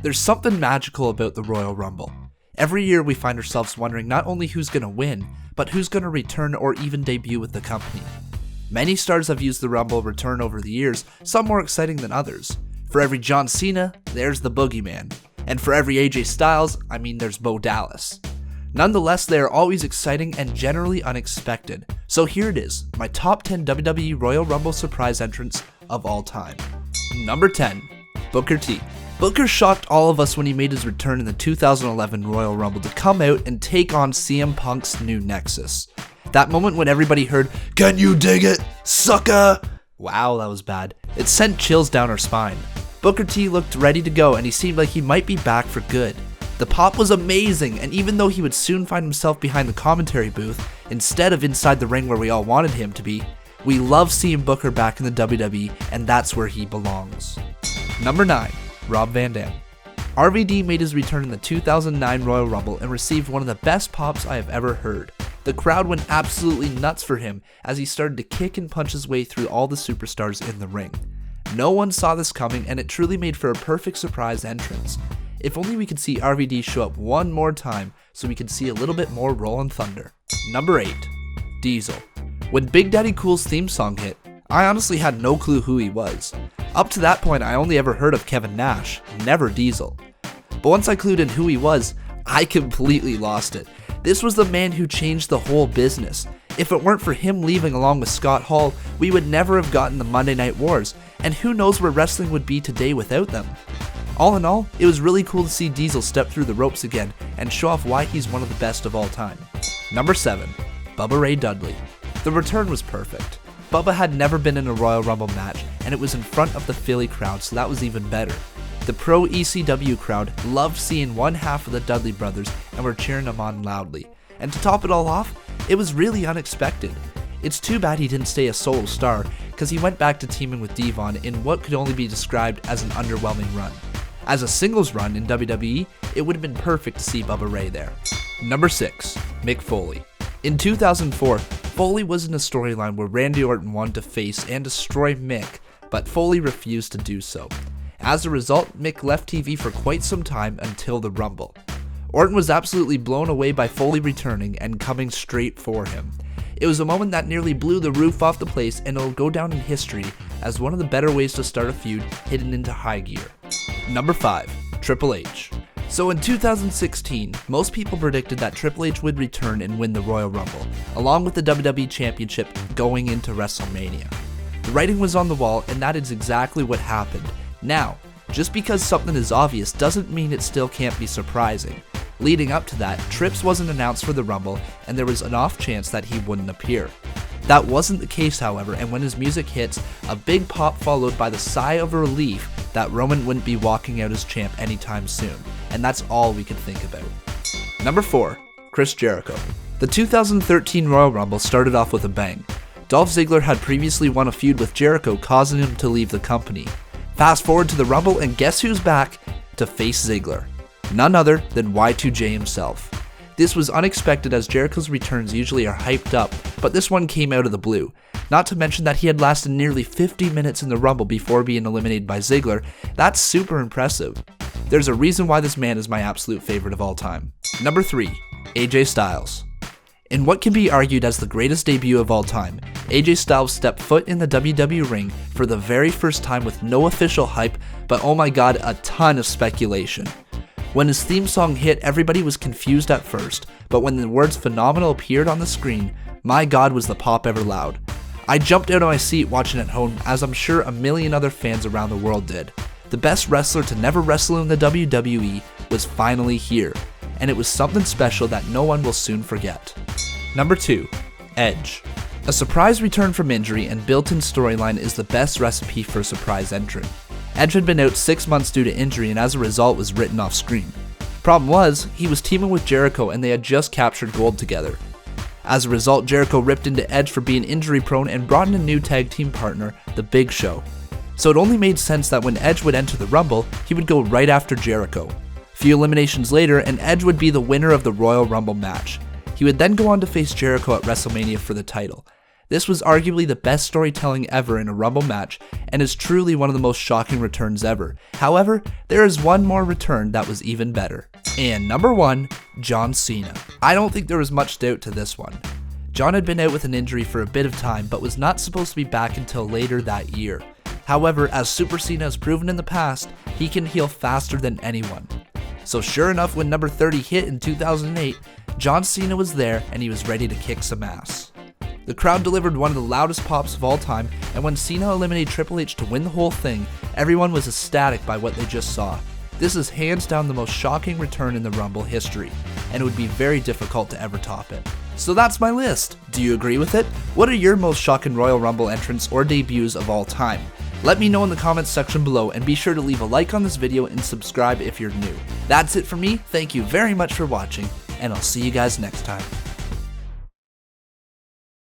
There's something magical about the Royal Rumble. Every year we find ourselves wondering not only who's going to win, but who's going to return or even debut with the company. Many stars have used the Rumble return over the years, some more exciting than others. For every John Cena, there's the Boogeyman. And for every AJ Styles, there's Bo Dallas. Nonetheless, they are always exciting and generally unexpected. So here it is, my top 10 WWE Royal Rumble surprise entrants of all time. Number 10, Booker T. Booker shocked all of us when he made his return in the 2011 Royal Rumble to come out and take on CM Punk's new Nexus. That moment when everybody heard, "Can you dig it, sucker?" Wow, that was bad. It sent chills down our spine. Booker T looked ready to go and he seemed like he might be back for good. The pop was amazing, and even though he would soon find himself behind the commentary booth instead of inside the ring where we all wanted him to be, we love seeing Booker back in the WWE, and that's where he belongs. Number 9, Rob Van Dam. RVD made his return in the 2009 Royal Rumble and received one of the best pops I have ever heard. The crowd went absolutely nuts for him as he started to kick and punch his way through all the superstars in the ring. No one saw this coming, and it truly made for a perfect surprise entrance. If only we could see RVD show up one more time so we could see a little bit more Rollin' Thunder. Number 8, Diesel. When Big Daddy Cool's theme song hit, I honestly had no clue who he was. Up to that point, I only ever heard of Kevin Nash, never Diesel. But once I clued in who he was, I completely lost it. This was the man who changed the whole business. If it weren't for him leaving along with Scott Hall, we would never have gotten the Monday Night Wars, and who knows where wrestling would be today without them. All in all, it was really cool to see Diesel step through the ropes again and show off why he's one of the best of all time. Number 7, Bubba Ray Dudley. The return was perfect. Bubba had never been in a Royal Rumble match, and it was in front of the Philly crowd, so that was even better. The pro ECW crowd loved seeing one half of the Dudley brothers and were cheering him on loudly. And to top it all off, it was really unexpected. It's too bad he didn't stay a solo star, because he went back to teaming with Devon in what could only be described as an underwhelming run. As a singles run in WWE, it would have been perfect to see Bubba Ray there. Number 6, Mick Foley. In 2004, Foley was in a storyline where Randy Orton wanted to face and destroy Mick, but Foley refused to do so. As a result, Mick left TV for quite some time until the Rumble. Orton was absolutely blown away by Foley returning and coming straight for him. It was a moment that nearly blew the roof off the place, and it'll go down in history as one of the better ways to start a feud hidden into high gear. Number 5, Triple H. So in 2016, most people predicted that Triple H would return and win the Royal Rumble, along with the WWE Championship going into WrestleMania. The writing was on the wall, and that is exactly what happened. Now, just because something is obvious doesn't mean it still can't be surprising. Leading up to that, Trips wasn't announced for the Rumble, and there was an off chance that he wouldn't appear. That wasn't the case, however, and when his music hits, a big pop followed by the sigh of relief that Roman wouldn't be walking out as champ anytime soon, and that's all we could think about. Number 4, Chris Jericho. The 2013 Royal Rumble started off with a bang. Dolph Ziggler had previously won a feud with Jericho, causing him to leave the company. Fast forward to the Rumble, and guess who's back to face Ziggler? None other than Y2J himself. This was unexpected as Jericho's returns usually are hyped up, but this one came out of the blue. Not to mention that he had lasted nearly 50 minutes in the Rumble before being eliminated by Ziggler. That's super impressive. There's a reason why this man is my absolute favorite of all time. Number 3, AJ Styles. In what can be argued as the greatest debut of all time, AJ Styles stepped foot in the WWE ring for the very first time with no official hype, but oh my god, a ton of speculation. When his theme song hit, everybody was confused at first, but when the words phenomenal appeared on the screen, my god was the pop ever loud. I jumped out of my seat watching at home, as I'm sure a million other fans around the world did. The best wrestler to never wrestle in the WWE was finally here, and it was something special that no one will soon forget. Number 2, Edge. A surprise return from injury and built-in storyline is the best recipe for a surprise entrant. Edge had been out 6 months due to injury and as a result was written off screen. Problem was, he was teaming with Jericho and they had just captured gold together. As a result, Jericho ripped into Edge for being injury prone and brought in a new tag team partner, The Big Show. So it only made sense that when Edge would enter the Rumble, he would go right after Jericho. A few eliminations later, and Edge would be the winner of the Royal Rumble match. He would then go on to face Jericho at WrestleMania for the title. This was arguably the best storytelling ever in a Rumble match, and is truly one of the most shocking returns ever. However, there is one more return that was even better. And number 1, John Cena. I don't think there was much doubt to this one. John had been out with an injury for a bit of time, but was not supposed to be back until later that year. However, as Super Cena has proven in the past, he can heal faster than anyone. So sure enough, when number 30 hit in 2008, John Cena was there and he was ready to kick some ass. The crowd delivered one of the loudest pops of all time, and when Cena eliminated Triple H to win the whole thing, everyone was ecstatic by what they just saw. This is hands down the most shocking return in the Rumble history, and it would be very difficult to ever top it. So that's my list. Do you agree with it? What are your most shocking Royal Rumble entrants or debuts of all time? Let me know in the comments section below, and be sure to leave a like on this video and subscribe if you're new. That's it for me, thank you very much for watching, and I'll see you guys next time.